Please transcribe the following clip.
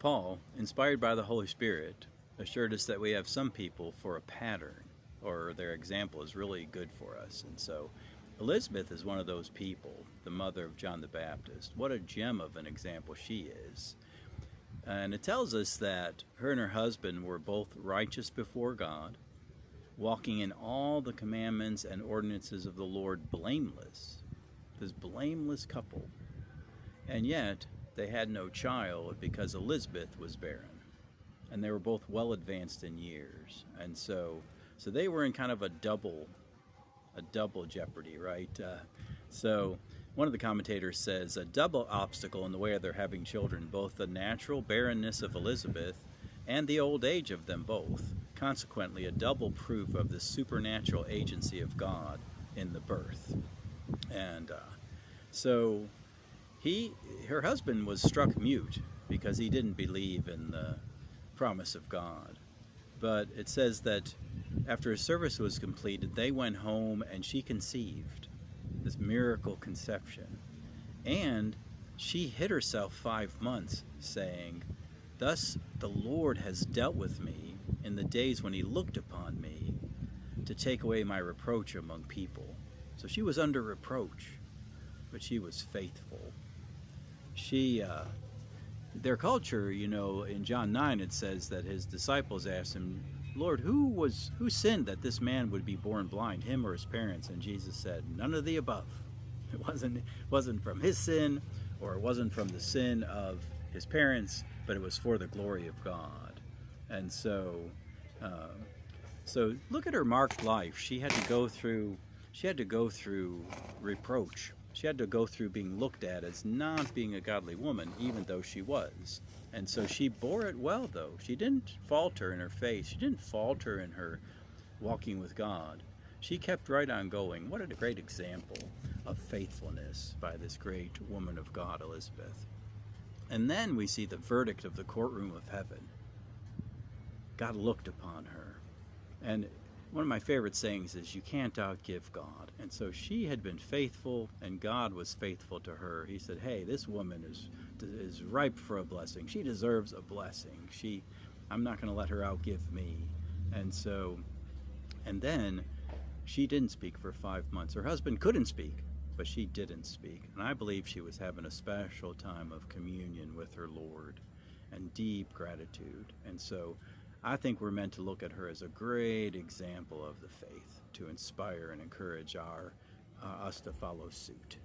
Paul, inspired by the Holy Spirit, assured us that we have some people for a pattern, or their example is really good for us. And so Elizabeth is one of those people, the mother of John the Baptist. What a gem of an example she is. And it tells us that her and her husband were both righteous before God, walking in all the commandments and ordinances of the Lord blameless. This blameless couple. And yet, they had no child because Elizabeth was barren. And they were both well advanced in years. And so they were in kind of a double jeopardy, right? So one of the commentators says a double obstacle in the way of their having children, both the natural barrenness of Elizabeth and the old age of them both. Consequently, a double proof of the supernatural agency of God in the birth. And so her husband was struck mute because he didn't believe in the promise of God. But it says that after his service was completed, they went home and she conceived, this miracle conception. And she hid herself 5 months, saying, "Thus the Lord has dealt with me in the days when he looked upon me to take away my reproach among people." So she was under reproach, but she was faithful. Their culture, in John 9 it says that his disciples asked him, "Lord, who sinned that this man would be born blind, him or his parents?" And Jesus said, "None of the above." It wasn't from his sin, or it wasn't from the sin of his parents, but it was for the glory of God. And so look at her marked life. She had to go through reproach. She had to go through being looked at as not being a godly woman, even though she was. And so she bore it well, though. She didn't falter in her faith. She didn't falter in her walking with God. She kept right on going. What a great example of faithfulness by this great woman of God, Elizabeth. And then we see the verdict of the courtroom of heaven. God looked upon her. And one of my favorite sayings is, you can't outgive God. And so she had been faithful, and God was faithful to her. He said, hey, this woman is ripe for a blessing. She deserves a blessing. I'm not going to let her outgive me. And then she didn't speak for 5 months. Her husband couldn't speak, but she didn't speak. And I believe she was having a special time of communion with her Lord and deep gratitude. And so I think we're meant to look at her as a great example of the faith to inspire and encourage us to follow suit.